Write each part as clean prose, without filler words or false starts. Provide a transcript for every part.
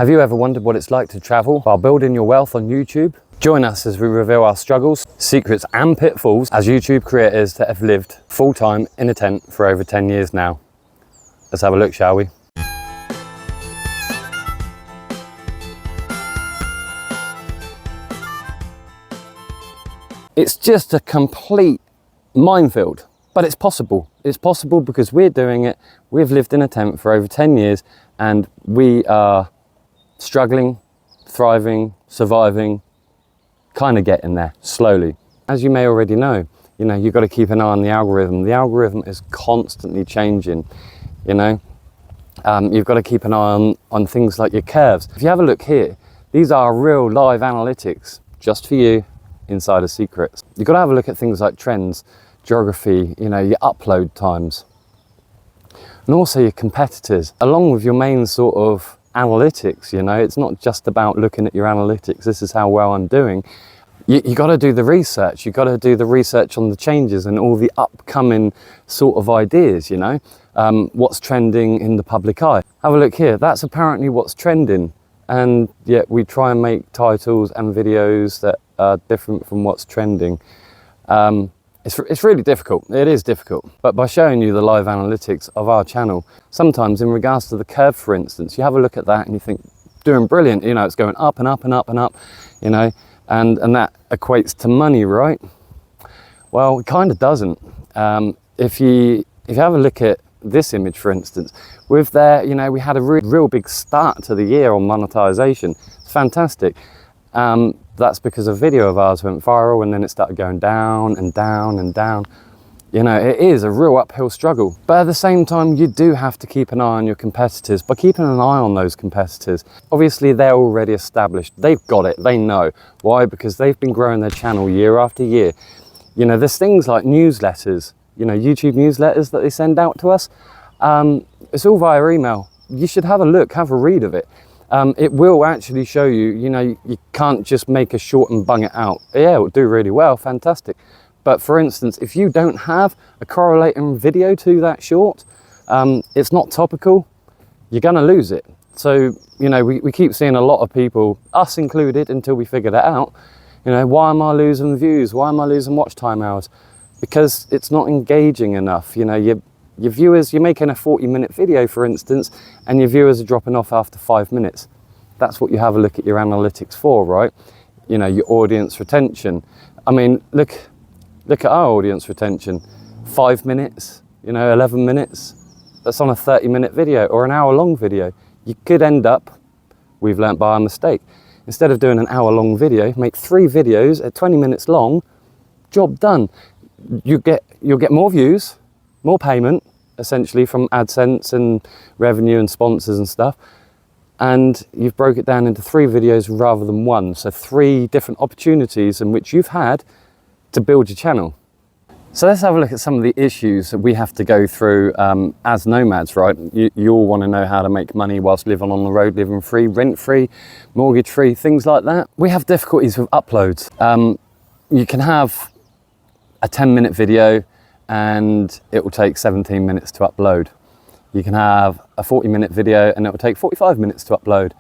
Have you ever wondered what it's like to travel while building your wealth on YouTube? Join us as we reveal our struggles, secrets and pitfalls as YouTube creators that have lived full-time in a tent for over 10 years now. Let's have a look, shall we? It's just a complete minefield, but it's possible. It's possible because we're doing it. We've lived in a tent for over 10 years and we are struggling, thriving, surviving, kind of getting there slowly. As you may already know, you've got to keep an eye on the algorithm. The algorithm is constantly changing, You've got to keep an eye on things like your curves. If you have a look here, these are real live analytics just for you, Insider Secrets. You've got to have a look at things like trends, geography, your upload times, and also your competitors, along with your main sort of analytics. It's not just about looking at your analytics. This is how well I'm doing. You got to do the research. You got to do the research on the changes and all the upcoming sort of ideas. What's trending in the public eye. Have a look here. That's apparently what's trending, and yet we try and make titles and videos that are different from what's trending. It's really difficult. It is difficult. But by showing you the live analytics of our channel, sometimes in regards to the curve, for instance, you have a look at that and you think, doing brilliant, it's going up and up and up and up, and that equates to money, right? Well, it kind of doesn't. If you have a look at this image, for instance, we had a real big start to the year on monetization. It's fantastic. That's because a video of ours went viral and then it started going down and down and down. It is a real uphill struggle. But at the same time, you do have to keep an eye on your competitors. By keeping an eye on those competitors, obviously they're already established. They've got it, they know. Why? Because they've been growing their channel year after year. There's things like newsletters, YouTube newsletters that they send out to us. It's all via email. You should have a look, have a read of it. It will actually show you, you can't just make a short and bung it out. Yeah, it'll do really well, fantastic. But for instance, if you don't have a correlating video to that short, it's not topical, you're gonna lose it. So, we keep seeing a lot of people, us included, until we figure that out. Why am I losing views? Why am I losing watch time hours? Because it's not engaging enough. Your viewers, you're making a 40-minute video, for instance, and your viewers are dropping off after 5 minutes. That's what you have a look at your analytics for, right? Your audience retention. I mean, look at our audience retention. 5 minutes, 11 minutes. That's on a 30-minute video or an hour-long video. You could end up, we've learnt by our mistake, instead of doing an hour-long video, make 3 videos at 20 minutes long, job done. You'll get more views, more payment, essentially, from AdSense and revenue and sponsors and stuff. And you've broke it down into 3 videos rather than 1. So 3 different opportunities in which you've had to build your channel. So let's have a look at some of the issues that we have to go through as nomads, right? You all want to know how to make money whilst living on the road, living free, rent-free, mortgage-free, things like that. We have difficulties with uploads. You can have a 10-minute video and it will take 17 minutes to upload. You can have a 40-minute video and it will take 45 minutes to upload.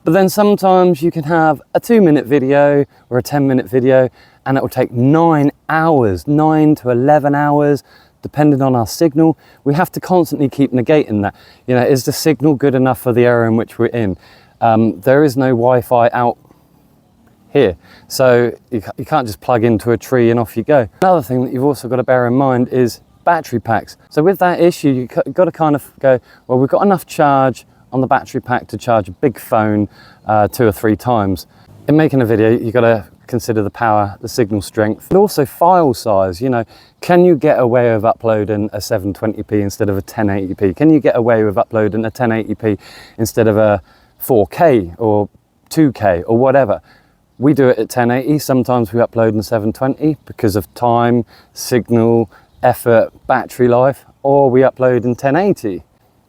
But then sometimes you can have a 2-minute video or a 10-minute video and it will take 9 hours, 9 to 11 hours, depending on our signal. We have to constantly keep negating that. Is the signal good enough for the area in which we're in? There is no Wi-Fi out here, so you can't just plug into a tree and off you go. Another thing that you've also got to bear in mind is battery packs. So with that issue, you've got to kind of go, well, we've got enough charge on the battery pack to charge a big phone 2 or 3 times. In making a video, you've got to consider the power, the signal strength, and also file size. Can you get away with uploading a 720p instead of a 1080p? Can you get away with uploading a 1080p instead of a 4K or 2K or whatever? We do it at 1080, sometimes we upload in 720 because of time, signal, effort, battery life, or we upload in 1080.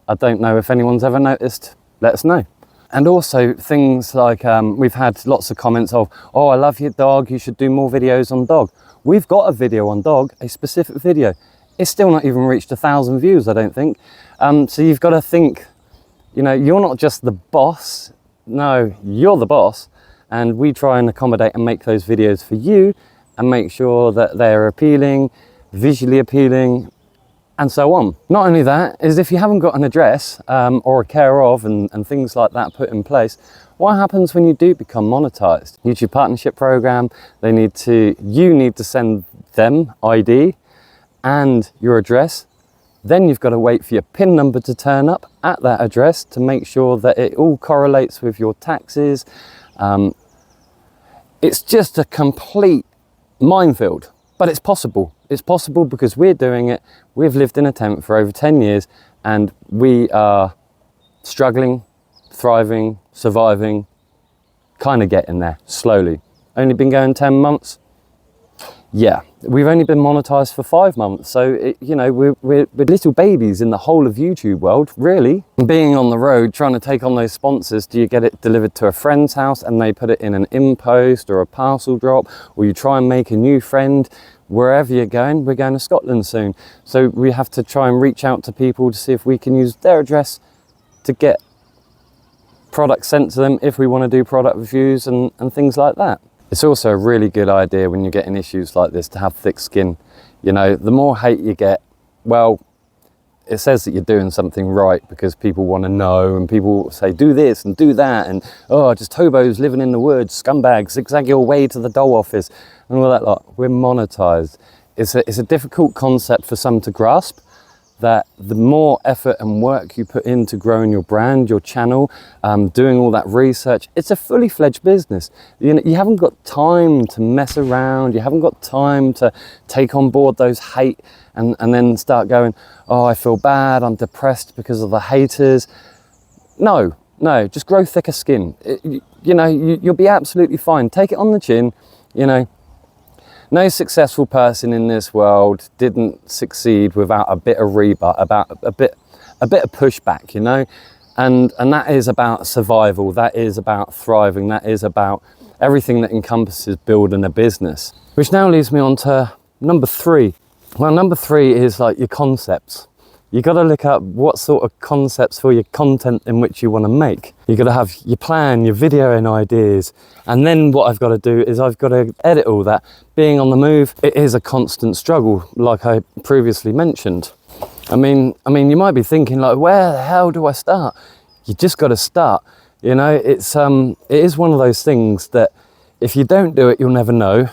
I don't know if anyone's ever noticed, let us know. And also things like, we've had lots of comments of, oh, I love your dog, you should do more videos on dog. We've got a video on dog, a specific video. It's still not even reached 1,000 views, I don't think. So you've got to think, you're not just the boss No, you're the boss, and we try and accommodate and make those videos for you and make sure that they're appealing, visually appealing, and so on. Not only that, is if you haven't got an address or a care of and things like that put in place, what happens when you do become monetized? YouTube partnership program, you need to send them ID and your address. Then you've got to wait for your PIN number to turn up at that address to make sure that it all correlates with your taxes. It's just a complete minefield, but it's possible. It's possible because we're doing it. We've lived in a tent for over 10 years and we are struggling, thriving, surviving, kind of getting there slowly. Only been going 10 months. Yeah, we've only been monetized for 5 months. So, we're little babies in the whole of YouTube world, really. Being on the road, trying to take on those sponsors, do you get it delivered to a friend's house and they put it in an impost or a parcel drop, or you try and make a new friend wherever you're going? We're going to Scotland soon. So we have to try and reach out to people to see if we can use their address to get products sent to them if we want to do product reviews and things like that. It's also a really good idea when you're getting issues like this to have thick skin. The more hate you get, well, it says that you're doing something right because people want to know and people say do this and do that and just hobos living in the woods, scumbags, zigzag your way to the dole office and all that lot. We're monetized. It's a difficult concept for some to grasp, that the more effort and work you put into growing your brand, your channel, doing all that research, it's a fully fledged business. You haven't got time to mess around. You haven't got time to take on board those hate and then start going, oh, I feel bad, I'm depressed because of the haters. No, just grow thicker skin. You'll be absolutely fine. Take it on the chin. No successful person in this world didn't succeed without a bit of rebut, about a bit of pushback, and that is about survival. That is about thriving. That is about everything that encompasses building a business. Which now leads me on to number 3. Well, number 3 is like your concepts. You got to look up what sort of concepts for your content in which you want to make. You got to have your plan, your video and ideas. And then what I've got to do is I've got to edit all that. Being on the move, it is a constant struggle, like I previously mentioned. I mean, you might be thinking like, where the hell do I start? You just got to start. It is one of those things that if you don't do it, you'll never know.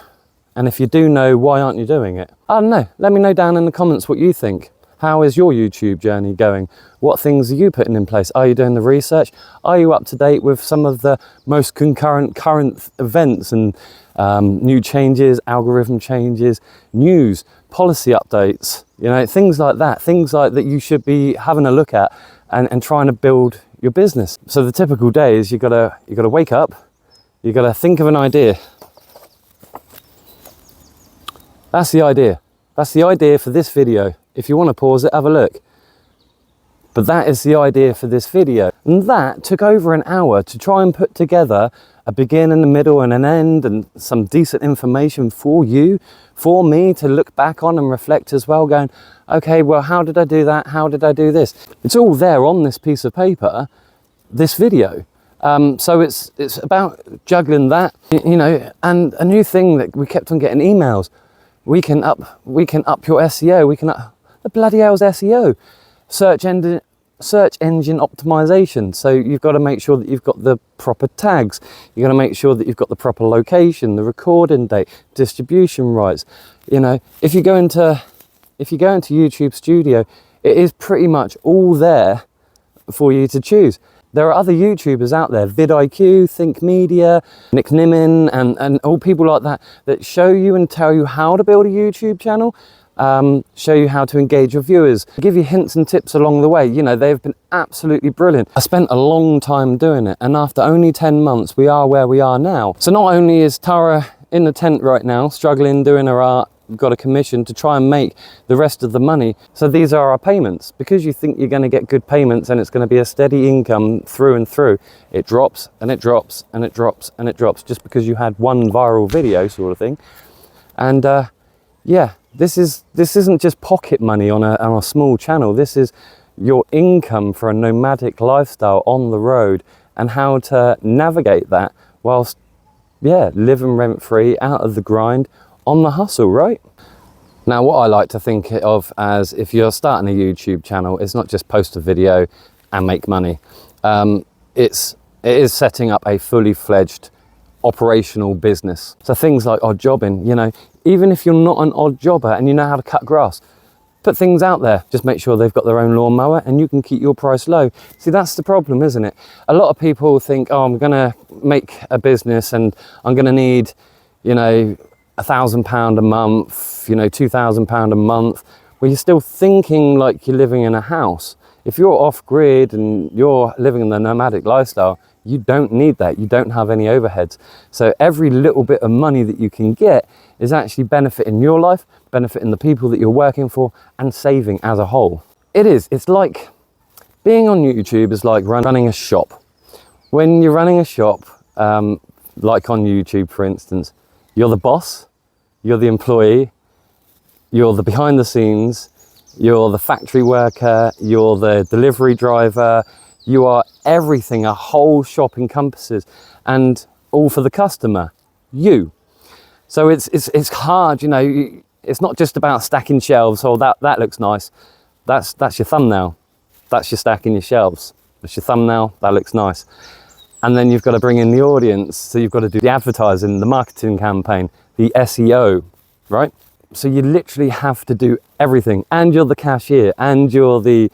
And if you do know, why aren't you doing it? I don't know. Let me know down in the comments what you think. How is your YouTube journey going? What things are you putting in place? Are you doing the research? Are you up to date with some of the most current events and new changes, algorithm changes, news, policy updates, things like that. Things like that you should be having a look at and trying to build your business. So the typical day is you gotta wake up, you gotta think of an idea. That's the idea. That's the idea for this video. If you want to pause it, have a look. But that is the idea for this video. And that took over an hour to try and put together a beginning, a middle and an end and some decent information for you, for me to look back on and reflect as well, going, okay, well, how did I do that? How did I do this? It's all there on this piece of paper, this video. So it's about juggling that, and a new thing that we kept on getting emails. We can up your SEO. We can up the bloody hell's SEO, search engine optimization. So you've got to make sure that you've got the proper tags. You've got to make sure that you've got the proper location, the recording date, distribution rights. If you go into YouTube Studio, it is pretty much all there for you to choose. There are other YouTubers out there, vidIQ, Think Media, Nick Nimmin, and all people like that show you and tell you how to build a YouTube channel, show you how to engage your viewers, give you hints and tips along the way. They've been absolutely brilliant. I spent a long time doing it, and after only 10 months, we are where we are now. So not only is Tara in the tent right now, struggling, doing her art, got a commission to try and make the rest of the money. So these are our payments. Because you think you're going to get good payments and it's going to be a steady income through and through, it drops and it drops and it drops and it drops just because you had one viral video sort of thing. And yeah, this isn't just pocket money on a small channel. This is your income for a nomadic lifestyle on the road and how to navigate that whilst, yeah, living rent free, out of the grind, on the hustle, right? Now, what I like to think of as, if you're starting a YouTube channel, it's not just post a video and make money. It is setting up a fully fledged operational business. So things like odd jobbing, you know, even if you're not an odd jobber and you know how to cut grass, put things out there. Just make sure they've got their own lawnmower and you can keep your price low. See, that's the problem, isn't it? A lot of people think, oh, I'm gonna make a business and I'm gonna need, you know, £1,000 a month, you know, £2,000 a month. Well, you're still thinking like you're living in a house. If you're off grid and you're living in the nomadic lifestyle, you don't need that. You don't have any overheads. So every little bit of money that you can get is actually benefiting your life, benefiting the people that you're working for, and saving as a whole. It's like being on YouTube is like running a shop. When you're running a shop, like on YouTube, for instance, you're the boss, you're the employee, you're the behind the scenes, you're the factory worker, you're the delivery driver, you are everything a whole shop encompasses, and all for the customer, you. So it's hard, you know, it's not just about stacking shelves. Oh, that looks nice. That's your thumbnail. That's your stacking your shelves. That's your thumbnail, that looks nice. And then you've got to bring in the audience. So you've got to do the advertising, the marketing campaign, the SEO, right? So you literally have to do everything, and you're the cashier, and you're the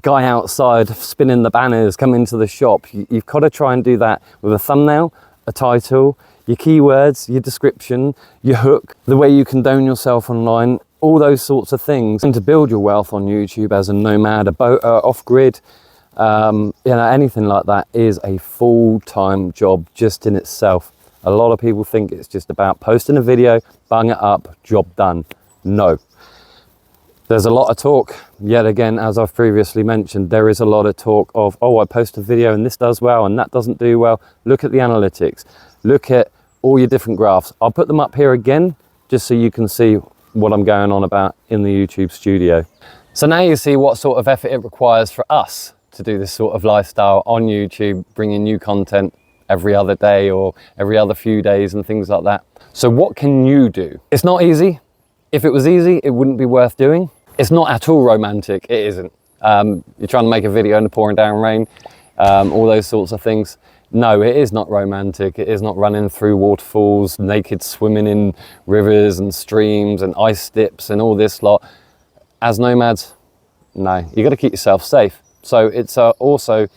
guy outside spinning the banners, come into the shop. You've got to try and do that with a thumbnail, a title, your keywords, your description, your hook, the way you condone yourself online, all those sorts of things. And to build your wealth on YouTube as a nomad, a boat, off-grid, you know, anything like that is a full-time job just in itself. A lot of people think it's just about posting a video, bang it up, job done. No. There's a lot of talk, yet again, as I've previously mentioned, there is a lot of talk of, oh, I post a video and this does well and that doesn't do well. Look at the analytics. Look at all your different graphs. I'll put them up here again, just so you can see what I'm going on about in the YouTube studio. So now you see what sort of effort it requires for us to do this sort of lifestyle on YouTube, bringing new content every other day or every other few days and things like that. So what can you do? It's not easy. If it was easy, it wouldn't be worth doing. It's not at all romantic, it isn't. You're trying to make a video in the pouring down rain, all those sorts of things. No, it is not romantic. It is not running through waterfalls, naked swimming in rivers and streams and ice dips and all this lot. As nomads, no, you got to keep yourself safe. So it's also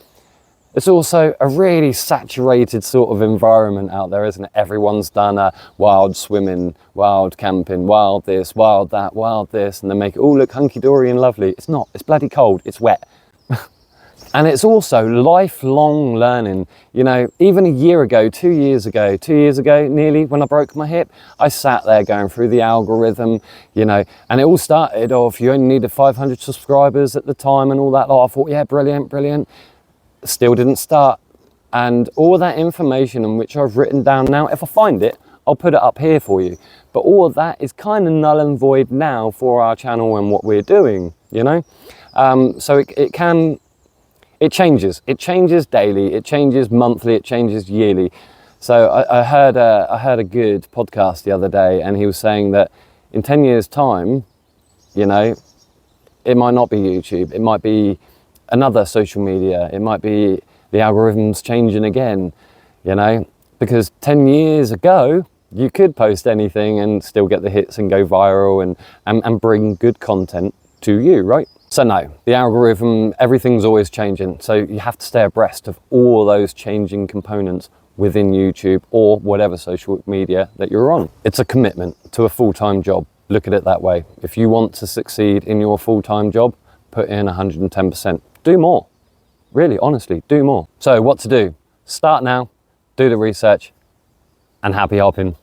a really saturated sort of environment out there, isn't it? Everyone's done a wild swimming, wild camping, wild this, wild that, wild this, and they make it all look hunky-dory and lovely. It's not, it's bloody cold, it's wet. And it's also lifelong learning. You know, even a year ago, 2 years ago nearly, when I broke my hip, I sat there going through the algorithm, you know, and it all started off, you only needed 500 subscribers at the time and all that lot. I thought, yeah, brilliant, brilliant. Still didn't start. And all that information in which I've written down now, if I find it, I'll put it up here for you. But all of that is kind of null and void now for our channel and what we're doing, you know? So it changes daily, it changes monthly, it changes yearly. So I heard a good podcast the other day, and he was saying that in 10 years time, you know, it might not be YouTube, it might be another social media, it might be the algorithms changing again, you know, because 10 years ago you could post anything and still get the hits and go viral and bring good content to you, right? So no, the algorithm, everything's always changing, so you have to stay abreast of all those changing components within YouTube or whatever social media that you're on. It's a commitment to a full-time job. Look at it that way. If you want to succeed in your full-time job, put in 110%. Do more. Really, honestly, do more. So what to do? Start now, do the research, and happy hopping.